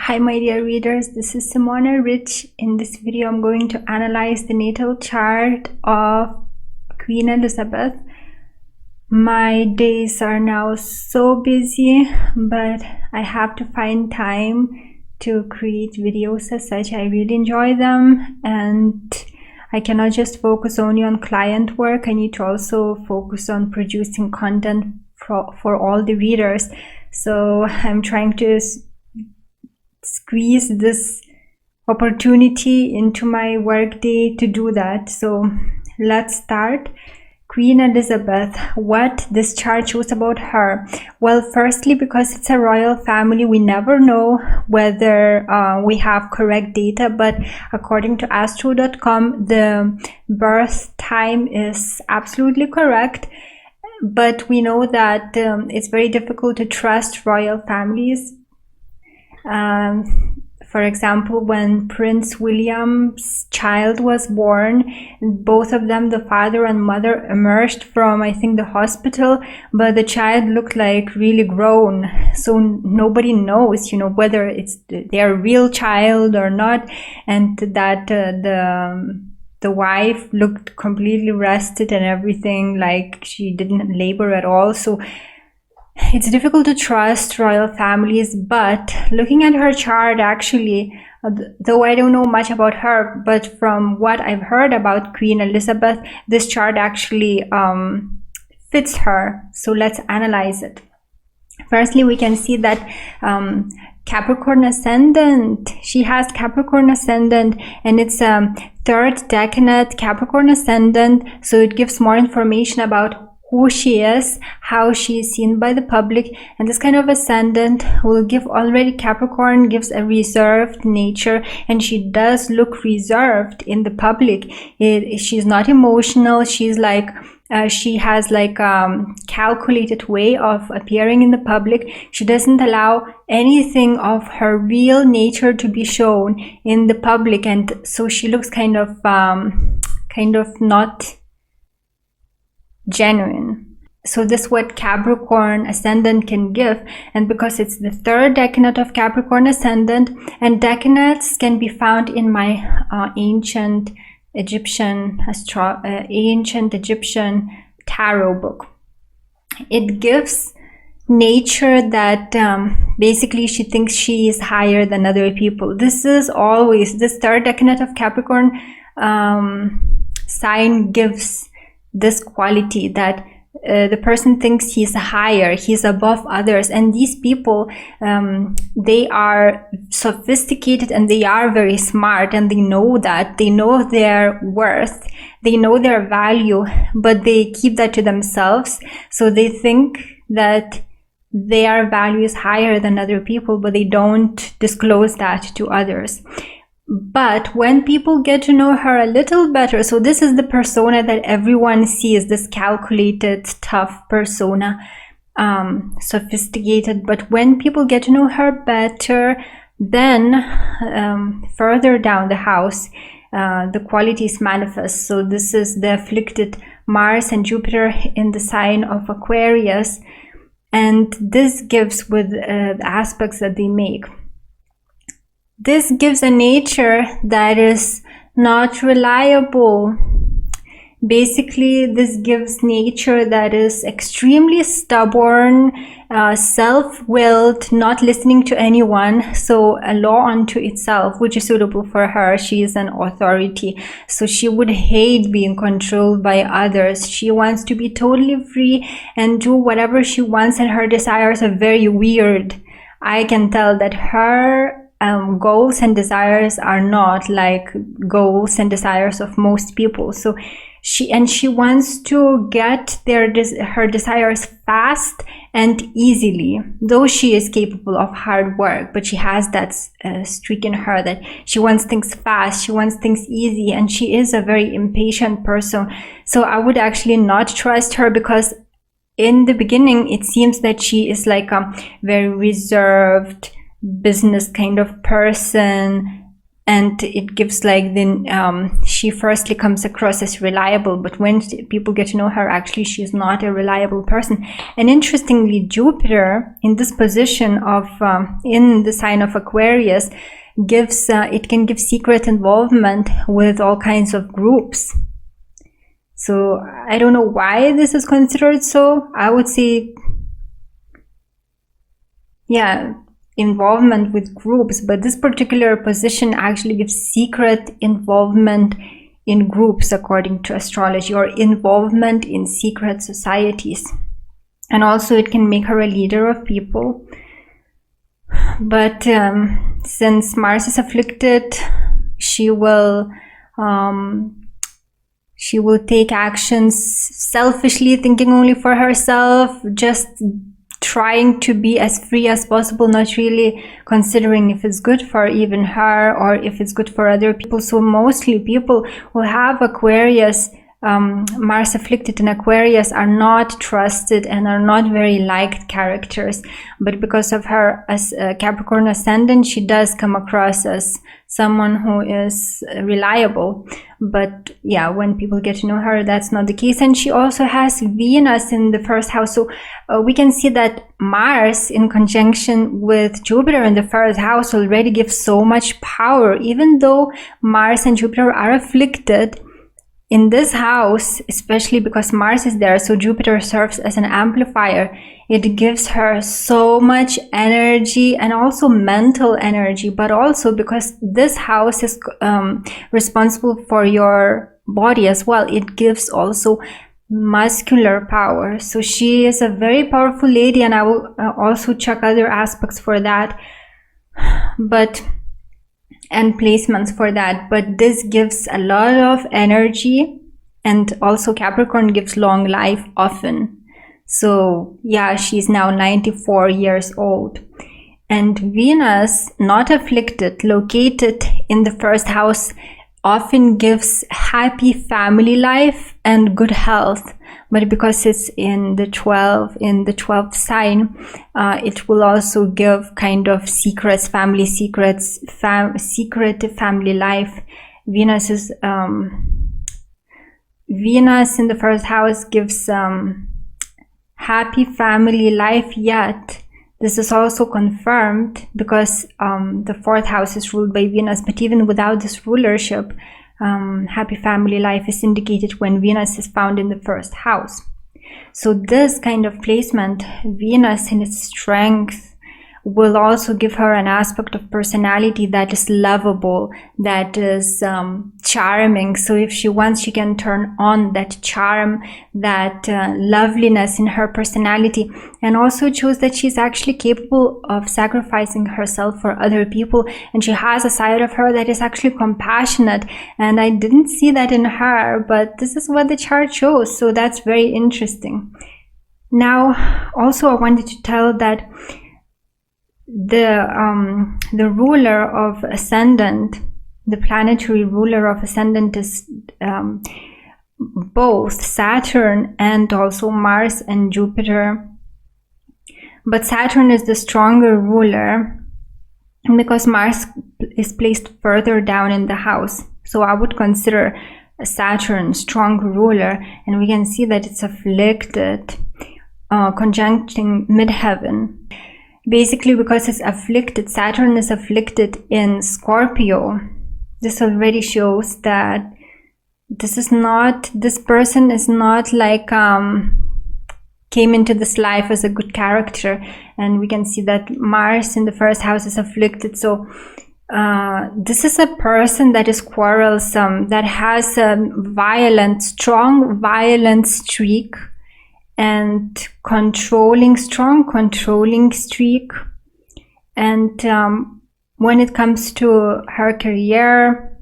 Hi my dear readers, this is Simona Rich. In this video I'm going to analyze the natal chart of Queen Elizabeth. My days are now so busy, but I have to find time to create videos as such. I really enjoy them and I cannot just focus only on client work. I need to also focus on producing content for all the readers. So I'm trying to squeeze this opportunity into my workday to do that. So let's start. Queen Elizabeth, what this chart shows about her. Well, firstly, because it's a royal family, we never know whether we have correct data, but according to astro.com, the birth time is absolutely correct. But we know that it's very difficult to trust royal families. For example, when Prince William's child was born, both of them, the father and mother, emerged from, I think, the hospital, but the child looked like really grown. So nobody knows, whether it's their real child or not, and that the wife looked completely rested and everything, like she didn't labor at all. So it's difficult to trust royal families, but looking at her chart, actually, though I don't know much about her, but from what I've heard about Queen Elizabeth, this chart actually fits her. So let's analyze it. Firstly, we can see that Capricorn ascendant. She has Capricorn ascendant, and it's third decanate Capricorn ascendant. So it gives more information about who she is, how she is seen by the public, and this kind of ascendant will give, already Capricorn gives a reserved nature, and she does look reserved in the public. She's not emotional. She's like she has like calculated way of appearing in the public. She doesn't allow anything of her real nature to be shown in the public, and so she looks kind of not genuine. So this is what Capricorn ascendant can give, and because it's the third decanate of Capricorn ascendant, and decanates can be found in my ancient Egyptian tarot book. It gives nature that basically she thinks she is higher than other people. This is always, this third decanate of Capricorn sign gives this quality that the person thinks he's higher, he's above others, and these people they are sophisticated and they are very smart, and they know that, they know their worth, they know their value, but they keep that to themselves. So they think that their value is higher than other people, but they don't disclose that to others. But when people get to know her a little better, so this is the persona that everyone sees, this calculated, tough persona, sophisticated. But when people get to know her better, then further down the house, the qualities manifest. So this is the afflicted Mars and Jupiter in the sign of Aquarius, and this gives with the aspects that they make. This gives a nature that is not reliable. Basically, this gives nature that is extremely stubborn, self-willed, not listening to anyone. So a law unto itself, which is suitable for her. She is an authority. So she would hate being controlled by others. She wants to be totally free and do whatever she wants, and her desires are very weird. I can tell that her goals and desires are not like goals and desires of most people. So she wants to get her desires fast and easily, though she is capable of hard work, but she has that streak in her that she wants things fast, she wants things easy, and she is a very impatient person. So I would actually not trust her, because in the beginning it seems that she is like a very reserved business kind of person, and it gives like she firstly comes across as reliable, but when people get to know her, actually she's not a reliable person. And interestingly, Jupiter in this position of in the sign of Aquarius gives it can give secret involvement with all kinds of groups. So I don't know why this is considered so. I would say, yeah, involvement with groups, but this particular position actually gives secret involvement in groups according to astrology, or involvement in secret societies. And also it can make her a leader of people. But since Mars is afflicted, she will take actions selfishly, thinking only for herself, just trying to be as free as possible, not really considering if it's good for even her or if it's good for other people. So mostly people who have Aquarius, Mars afflicted in Aquarius, are not trusted and are not very liked characters. But because of her as Capricorn ascendant, she does come across as someone who is reliable. But yeah, when people get to know her, that's not the case. And she also has Venus in the first house. So we can see that Mars in conjunction with Jupiter in the first house already gives so much power. Even though Mars and Jupiter are afflicted in this house, especially because Mars is there, so Jupiter serves as an amplifier. It gives her so much energy and also mental energy, but also because this house is responsible for your body as well, it gives also muscular power. So she is a very powerful lady, and I will also check other aspects for that, and placements for that. But this gives a lot of energy, and also Capricorn gives long life often. So yeah, she's now 94 years old. And Venus, not afflicted, located in the first house, often gives happy family life and good health. But because it's in the 12th sign, it will also give kind of secrets, family secrets, secret family life. Venus in the first house gives happy family life, yet this is also confirmed because the fourth house is ruled by Venus. But even without this rulership, happy family life is indicated when Venus is found in the first house. So this kind of placement, Venus in its strength, will also give her an aspect of personality that is lovable, that is charming. So if she wants, she can turn on that charm, that loveliness in her personality. And also it shows that she's actually capable of sacrificing herself for other people, and she has a side of her that is actually compassionate. And I didn't see that in her, but this is what the chart shows, so that's very interesting. Now also I wanted to tell that the ruler of ascendant, the planetary ruler of ascendant, is both Saturn and also Mars and Jupiter. But Saturn is the stronger ruler because Mars is placed further down in the house. So I would consider Saturn strong ruler, and we can see that it's afflicted, conjuncting midheaven. Basically, because it's afflicted, Saturn is afflicted in Scorpio. This already shows that this person is not like came into this life as a good character. And we can see that Mars in the first house is afflicted. So this is a person that is quarrelsome, that has a strong violent streak, and strong controlling streak. And when it comes to her career,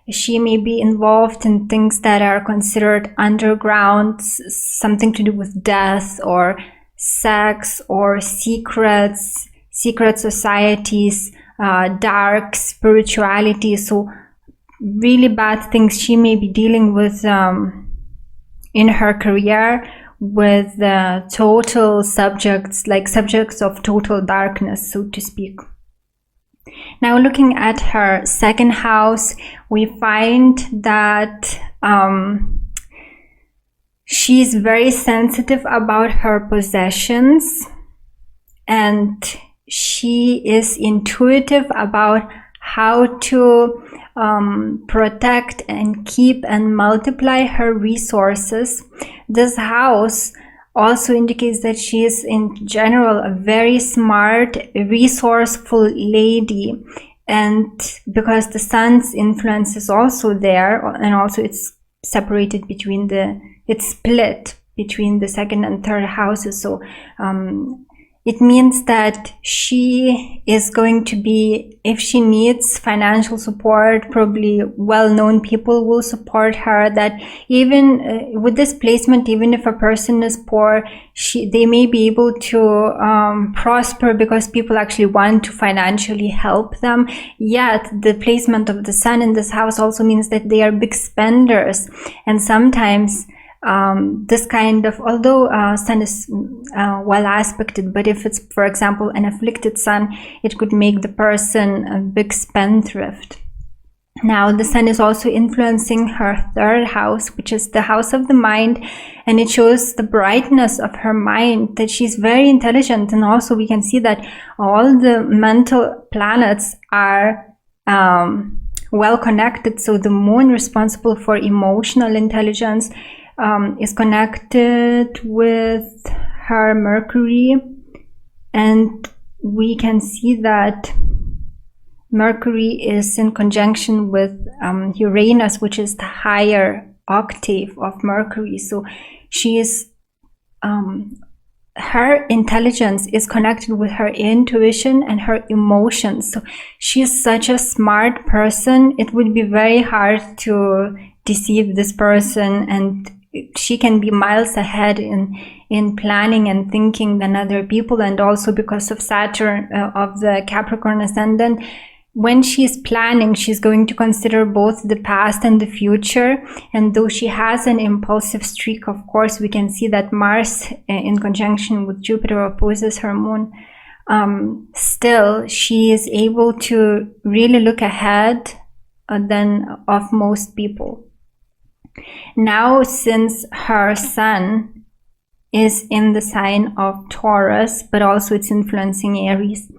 she may be involved in things that are considered underground, something to do with death or sex or secret societies, dark spirituality. So really bad things she may be dealing with in her career, with total subjects, like subjects of total darkness, so to speak. Now, looking at her second house, we find that she's very sensitive about her possessions, and she is intuitive about how to protect and keep and multiply her resources. This house also indicates that she is in general a very smart, resourceful lady, and because the sun's influence is also there, and also it's separated between it's split between the second and third houses, so it means that she is going to be, if she needs financial support, probably well-known people will support her. That even with this placement, even if a person is poor, they may be able to prosper because people actually want to financially help them. Yet the placement of the sun in this house also means that they are big spenders, and sometimes this kind of, although sun is well aspected, but if it's, for example, an afflicted sun, it could make the person a big spendthrift. Now, the sun is also influencing her third house, which is the house of the mind, and it shows the brightness of her mind, that she's very intelligent, and also we can see that all the mental planets are well connected. So the moon, responsible for emotional intelligence, is connected with her Mercury, and we can see that Mercury is in conjunction with Uranus, which is the higher octave of Mercury. So she is her intelligence is connected with her intuition and her emotions. So she is such a smart person. It would be very hard to deceive this person, and she can be miles ahead in planning and thinking than other people. And also because of Saturn of the Capricorn ascendant, when she's planning, she's going to consider both the past and the future. And though she has an impulsive streak, of course, we can see that Mars in conjunction with Jupiter opposes her moon. Still, she is able to really look ahead than of most people. Now, since her sun is in the sign of Taurus, but also it's influencing Aries,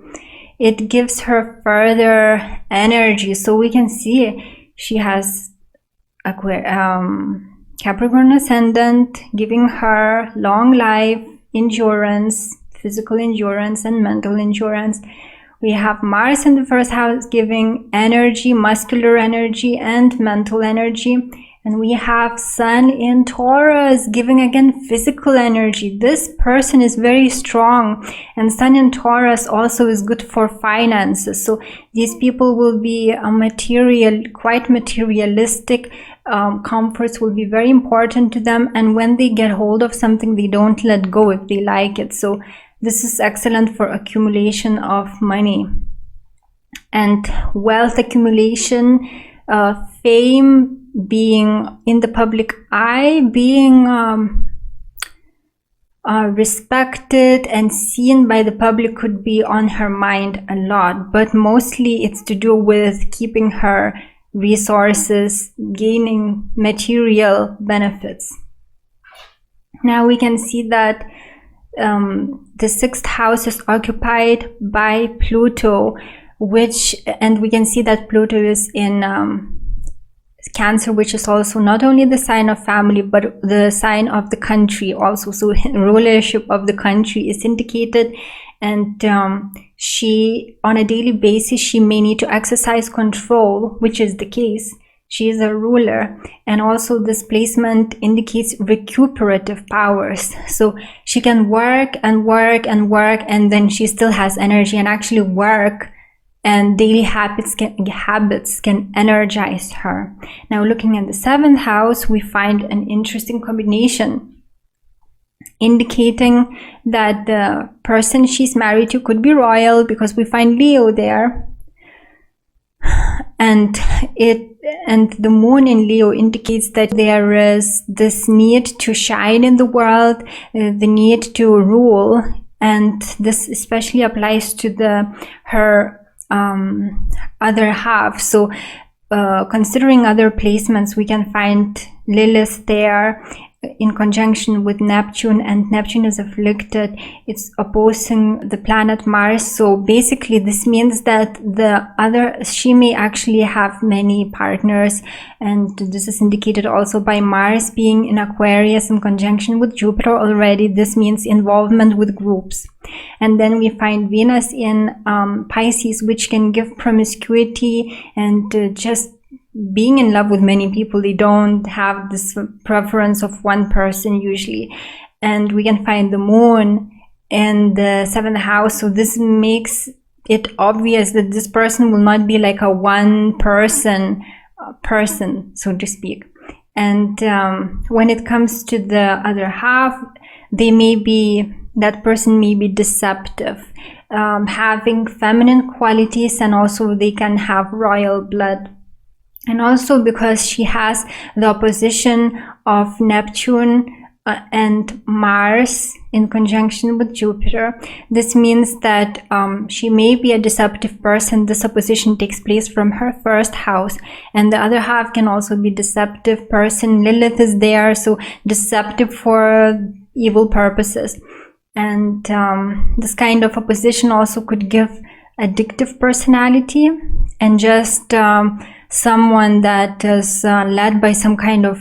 it gives her further energy. So we can see she has Capricorn ascendant, giving her long life, endurance, physical endurance and mental endurance. We have Mars in the first house, giving energy, muscular energy and mental energy. And we have Sun in Taurus, giving again physical energy. This person is very strong, and Sun in Taurus also is good for finances. So these people will be quite materialistic. Comforts will be very important to them, and when they get hold of something, they don't let go if they like it. So this is excellent for accumulation of money and wealth accumulation, fame, being in the public eye, being respected and seen by the public could be on her mind a lot, but mostly it's to do with keeping her resources, gaining material benefits. Now we can see that the sixth house is occupied by Pluto, and we can see that Pluto is in Cancer, which is also not only the sign of family, but the sign of the country also. So rulership of the country is indicated, and she, on a daily basis, she may need to exercise control, which is the case. She is a ruler, and also this placement indicates recuperative powers. So she can work and work and work, and then she still has energy, and actually work and daily habits can energize her. Now, looking at the seventh house, we find an interesting combination indicating that the person she's married to could be royal, because we find Leo there, and the moon in Leo indicates that there is this need to shine in the world, the need to rule, and this especially applies to her other half. So considering other placements, we can find Lilith there in conjunction with Neptune, and Neptune is afflicted. It's opposing the planet Mars. So basically this means that she may actually have many partners, and this is indicated also by Mars being in Aquarius in conjunction with Jupiter already. This means involvement with groups. And then we find Venus in Pisces, which can give promiscuity and just being in love with many people. They don't have this preference of one person usually. And we can find the moon in the 7th house. So this makes it obvious that this person will not be like a one person, so to speak. And when it comes to the other half, that person may be deceptive, having feminine qualities, and also they can have royal blood. And also because she has the opposition of Neptune and Mars in conjunction with Jupiter, this means that she may be a deceptive person. This opposition takes place from her 1st house, and the other half can also be deceptive person. Lilith is there, so deceptive for evil purposes. And this kind of opposition also could give addictive personality, and just someone that is led by some kind of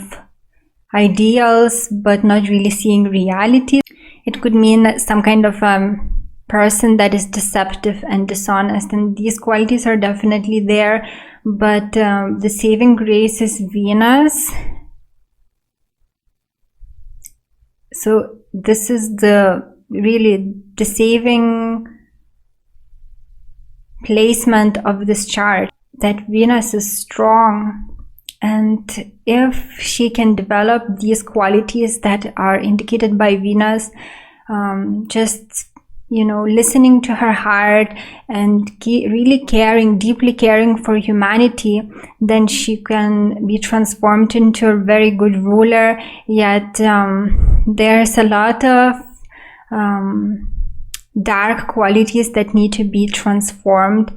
ideals but not really seeing reality. It could mean some kind of person that is deceptive and dishonest, and these qualities are definitely there. But the saving grace is Venus. So this is the saving placement of this chart, that Venus is strong. And if she can develop these qualities that are indicated by Venus, just listening to her heart and really deeply caring for humanity, then she can be transformed into a very good ruler. Yet there's a lot of dark qualities that need to be transformed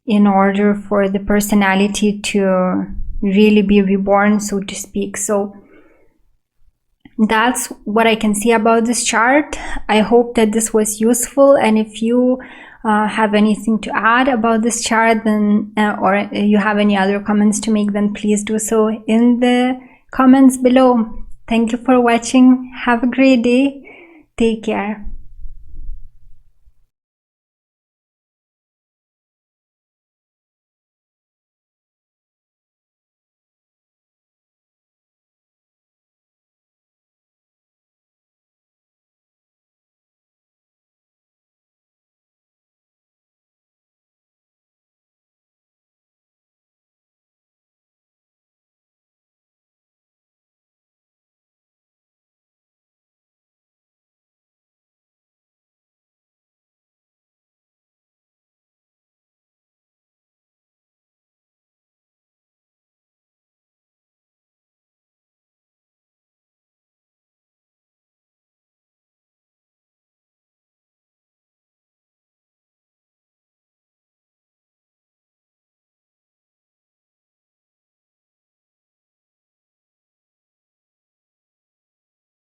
in order for the personality to really be reborn, so to speak. So that's what I can see about this chart. I hope that this was useful, and if you have anything to add about this chart, then or you have any other comments to make, then please do so in the comments below. Thank you for watching. Have a great day. Take care.